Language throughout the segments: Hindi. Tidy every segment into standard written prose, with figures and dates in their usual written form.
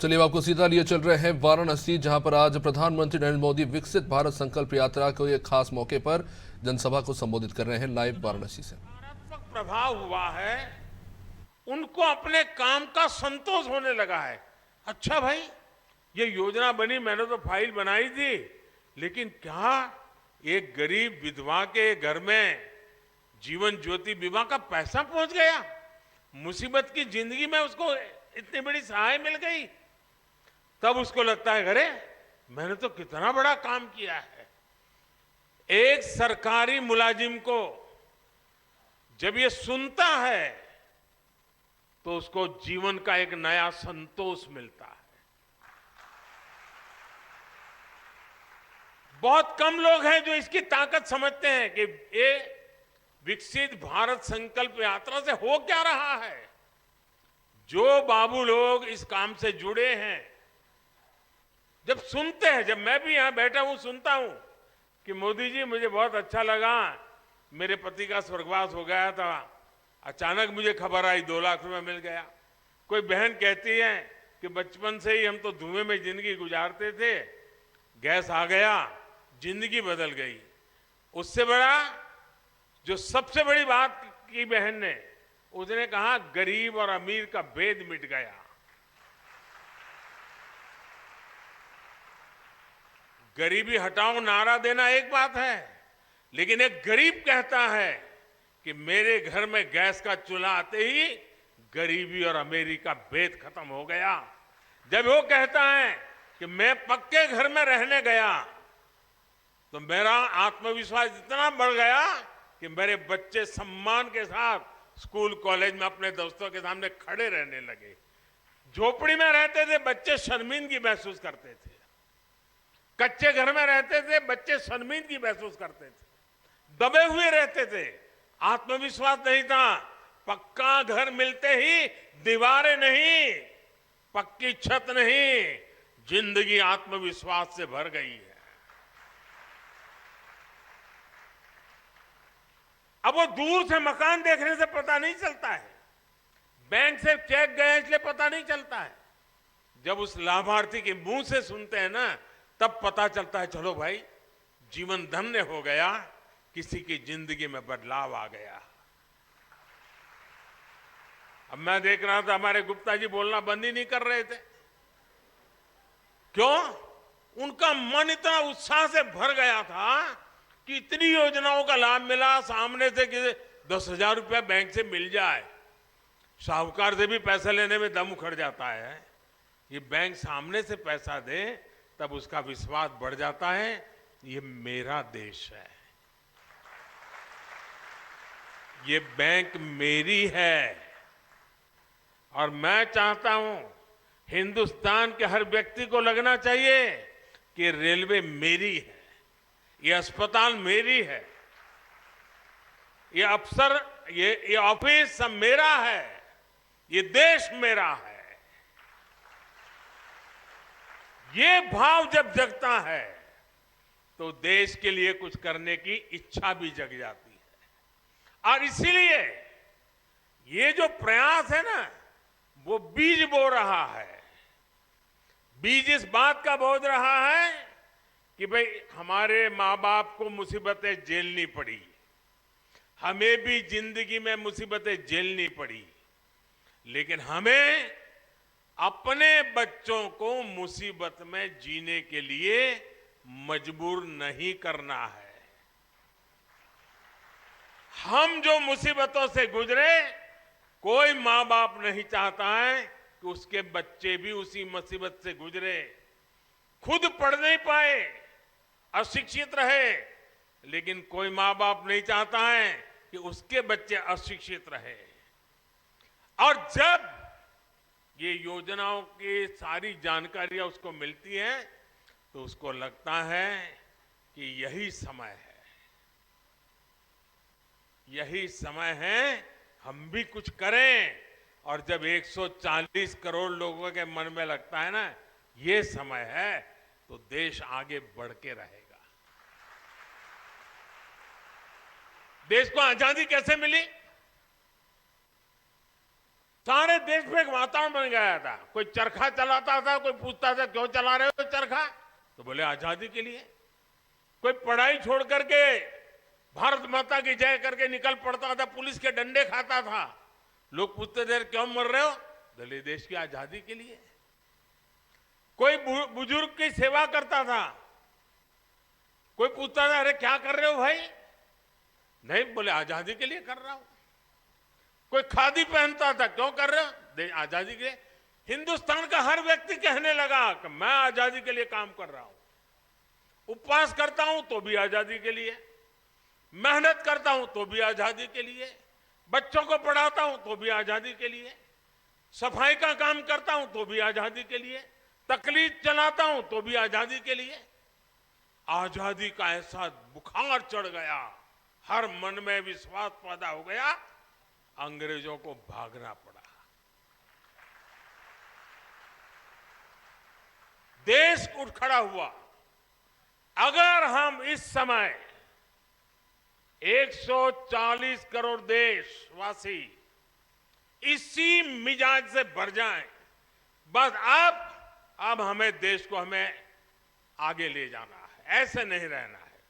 चलिए अब आपको सीधा लिए चल रहे हैं वाराणसी, जहां पर आज प्रधानमंत्री नरेंद्र मोदी विकसित भारत संकल्प यात्रा के एक खास मौके पर जनसभा को संबोधित कर रहे हैं। लाइव वाराणसी से। सकारात्मक प्रभाव हुआ है। उनको अपने काम का संतोष होने लगा है। अच्छा भाई, ये योजना बनी, मैंने तो फाइल बनाई थी, लेकिन क्या एक गरीब विधवा के घर में जीवन ज्योति बीमा का पैसा पहुंच गया? मुसीबत की जिंदगी में उसको इतनी बड़ी सहाय मिल गई। तब उसको लगता है, अरे मैंने तो कितना बड़ा काम किया है। एक सरकारी मुलाजिम को जब ये सुनता है तो उसको जीवन का एक नया संतोष मिलता है। बहुत कम लोग हैं जो इसकी ताकत समझते हैं कि ये विकसित भारत संकल्प यात्रा से हो क्या रहा है। जो बाबू लोग इस काम से जुड़े हैं, जब सुनते हैं, जब मैं भी यहां बैठा हूं सुनता हूं कि मोदी जी मुझे बहुत अच्छा लगा, मेरे पति का स्वर्गवास हो गया था, अचानक मुझे खबर आई 2 लाख रुपए मिल गया। कोई बहन कहती है कि बचपन से ही हम तो धुएं में जिंदगी गुजारते थे, गैस आ गया, जिंदगी बदल गई। उससे बड़ा, जो सबसे बड़ी बात की बहन ने, उसने कहा गरीब और अमीर का भेद मिट गया। गरीबी हटाओ नारा देना एक बात है, लेकिन एक गरीब कहता है कि मेरे घर में गैस का चूल्हा आते ही गरीबी और अमीरी का भेद खत्म हो गया। जब वो कहता है कि मैं पक्के घर में रहने गया तो मेरा आत्मविश्वास इतना बढ़ गया कि मेरे बच्चे सम्मान के साथ स्कूल कॉलेज में अपने दोस्तों के सामने खड़े रहने लगे। झोपड़ी में रहते थे बच्चे शर्मिंदगी महसूस करते थे, कच्चे घर में रहते थे बच्चे शर्मिंदगी महसूस करते थे, दबे हुए रहते थे, आत्मविश्वास नहीं था। पक्का घर मिलते ही दीवारें नहीं, पक्की छत नहीं, जिंदगी आत्मविश्वास से भर गई है। अब वो दूर से मकान देखने से पता नहीं चलता है, बैंक से चेक गए इसलिए पता नहीं चलता है। जब उस लाभार्थी के मुंह से सुनते हैं ना, तब पता चलता है, चलो भाई जीवन धन्य हो गया, किसी की जिंदगी में बदलाव आ गया। अब मैं देख रहा था हमारे गुप्ता जी बोलना बंद ही नहीं कर रहे थे। क्यों? उनका मन इतना उत्साह से भर गया था कि इतनी योजनाओं का लाभ मिला, सामने से कि 10,000 रुपया बैंक से मिल जाए। साहूकार से भी पैसा लेने में दम उखड़ जाता है, ये बैंक सामने से पैसा दे तब उसका विश्वास बढ़ जाता है, ये मेरा देश है, ये बैंक मेरी है। और मैं चाहता हूं हिंदुस्तान के हर व्यक्ति को लगना चाहिए कि रेलवे मेरी है, ये अस्पताल मेरी है, ये अफसर, ये ऑफिस सब मेरा है, ये देश मेरा है। ये भाव जब जगता है तो देश के लिए कुछ करने की इच्छा भी जग जाती है। और इसीलिए ये जो प्रयास है ना, वो बीज बो रहा है। बीज इस बात का बो रहा है कि भाई हमारे माँ बाप को मुसीबतें झेलनी पड़ी, हमें भी जिंदगी में मुसीबतें झेलनी पड़ी, लेकिन हमें अपने बच्चों को मुसीबत में जीने के लिए मजबूर नहीं करना है। हम जो मुसीबतों से गुजरे, कोई माँ बाप नहीं चाहता है कि उसके बच्चे भी उसी मुसीबत से गुजरे। खुद पढ़ नहीं पाए, अशिक्षित रहे, लेकिन कोई माँ बाप नहीं चाहता है कि उसके बच्चे अशिक्षित रहे। और जब ये योजनाओं की सारी जानकारियां उसको मिलती हैं तो उसको लगता है कि यही समय है, यही समय है हम भी कुछ करें। और जब 140 करोड़ लोगों के मन में लगता है ना ये समय है, तो देश आगे बढ़ के रहेगा। देश को आजादी कैसे मिली? सारे देश में एक वातावरण बन गया था। कोई चरखा चलाता था, कोई पूछता था क्यों चला रहे हो चरखा, तो बोले आजादी के लिए। कोई पढ़ाई छोड़ करके भारत माता की जय करके निकल पड़ता था, पुलिस के डंडे खाता था। लोग पूछते थे क्यों मर रहे हो, बोले देश की आजादी के लिए। कोई बुजुर्ग की सेवा करता था, कोई पूछता था अरे क्या कर रहे हो भाई, नहीं बोले आजादी के लिए कर रहा हूं। कोई खादी पहनता था, क्यों कर रहे हो, आजादी के लिए। हिंदुस्तान का हर व्यक्ति कहने लगा कि मैं आजादी के लिए काम कर रहा हूं। उपवास करता हूं तो भी आजादी के लिए, मेहनत करता हूं तो भी आजादी के लिए, बच्चों को पढ़ाता हूं तो भी आजादी के लिए, सफाई का काम करता हूं तो भी आजादी के लिए, तकलीफ चलाता हूं तो भी आजादी के लिए। आजादी का ऐसा बुखार चढ़ गया, हर मन में विश्वास पैदा हो गया, अंग्रेजों को भागना पड़ा। देश उठ खड़ा हुआ। अगर हम इस समय 140 करोड़ देशवासी इसी मिजाज से भर जाएं, बस अब हमें देश को हमें आगे ले जाना है, ऐसे नहीं रहना है।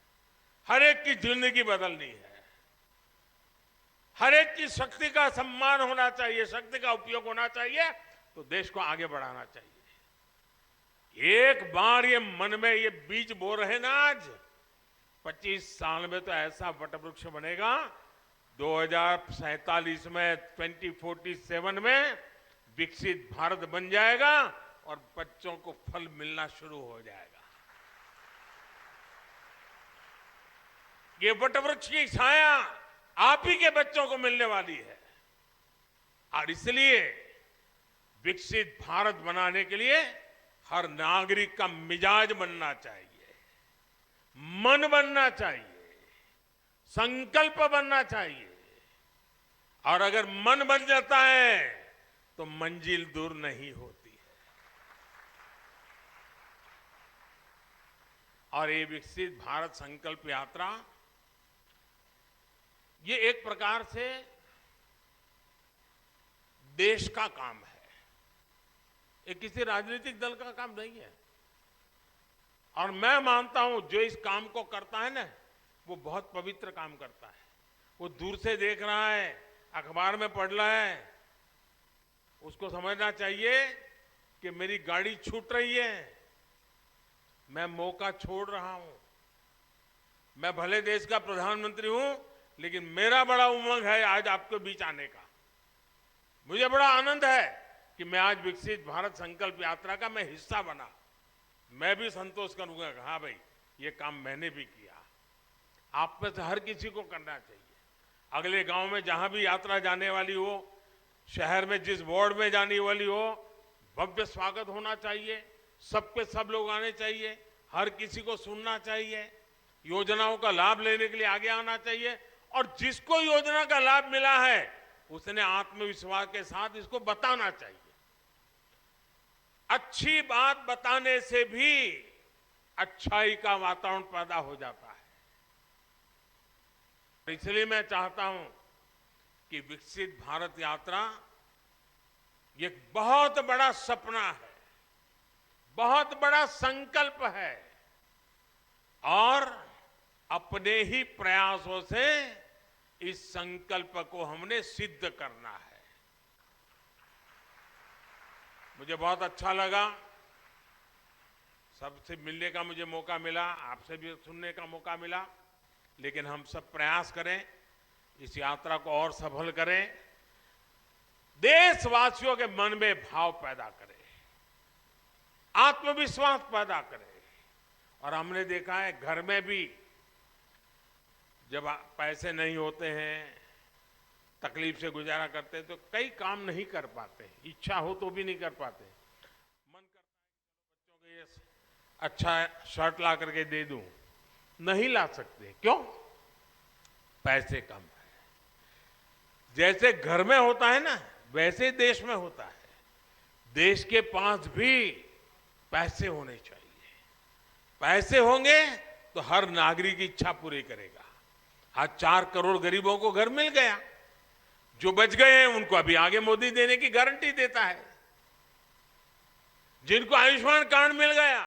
हर एक की जिंदगी बदलनी है, हर एक की शक्ति का सम्मान होना चाहिए, शक्ति का उपयोग होना चाहिए, तो देश को आगे बढ़ाना चाहिए। एक बार ये मन में ये बीज बो रहे ना, आज 25 साल में तो ऐसा वटवृक्ष बनेगा, 2047 में 2047 में विकसित भारत बन जाएगा और बच्चों को फल मिलना शुरू हो जाएगा। ये वटवृक्ष की छाया आप ही के बच्चों को मिलने वाली है। और इसलिए विकसित भारत बनाने के लिए हर नागरिक का मिजाज बनना चाहिए, मन बनना चाहिए, संकल्प बनना चाहिए। और अगर मन बन जाता है तो मंजिल दूर नहीं होती है। और ये विकसित भारत संकल्प यात्रा, ये एक प्रकार से देश का काम है, ये किसी राजनीतिक दल का काम नहीं है। और मैं मानता हूं जो इस काम को करता है ना, वो बहुत पवित्र काम करता है। वो दूर से देख रहा है, अखबार में पढ़ रहा है, उसको समझना चाहिए कि मेरी गाड़ी छूट रही है, मैं मौका छोड़ रहा हूं। मैं भले देश का प्रधानमंत्री हूं, लेकिन मेरा बड़ा उमंग है आज आपके बीच आने का। मुझे बड़ा आनंद है कि मैं आज विकसित भारत संकल्प यात्रा का मैं हिस्सा बना। मैं भी संतोष करूंगा कि हाँ भाई, ये काम मैंने भी किया। आप में से हर किसी को करना चाहिए। अगले गांव में जहां भी यात्रा जाने वाली हो, शहर में जिस वार्ड में जाने वाली हो, भव्य स्वागत होना चाहिए, सबके सब लोग आने चाहिए, हर किसी को सुनना चाहिए, योजनाओं का लाभ लेने के लिए आगे आना चाहिए। और जिसको योजना का लाभ मिला है उसने आत्मविश्वास के साथ इसको बताना चाहिए। अच्छी बात बताने से भी अच्छाई का वातावरण पैदा हो जाता है। इसलिए मैं चाहता हूं कि विकसित भारत यात्रा ये बहुत बड़ा सपना है, बहुत बड़ा संकल्प है, और अपने ही प्रयासों से इस संकल्प को हमने सिद्ध करना है। मुझे बहुत अच्छा लगा, सबसे मिलने का मुझे मौका मिला, आपसे भी सुनने का मौका मिला। लेकिन हम सब प्रयास करें, इस यात्रा को और सफल करें, देशवासियों के मन में भाव पैदा करें, आत्मविश्वास पैदा करें। और हमने देखा है घर में भी जब पैसे नहीं होते हैं, तकलीफ से गुजारा करते हैं, तो कई काम नहीं कर पाते, इच्छा हो तो भी नहीं कर पाते। मन करता है कि बच्चों को ये अच्छा शर्ट ला करके दे दूं, नहीं ला सकते। क्यों? पैसे कम है। जैसे घर में होता है ना, वैसे देश में होता है। देश के पास भी पैसे होने चाहिए। पैसे होंगे तो हर नागरिक की इच्छा पूरी करेगा। आज 4 करोड़ गरीबों को घर मिल गया, जो बच गए हैं उनको अभी आगे मोदी देने की गारंटी देता है। जिनको आयुष्मान कार्ड मिल गया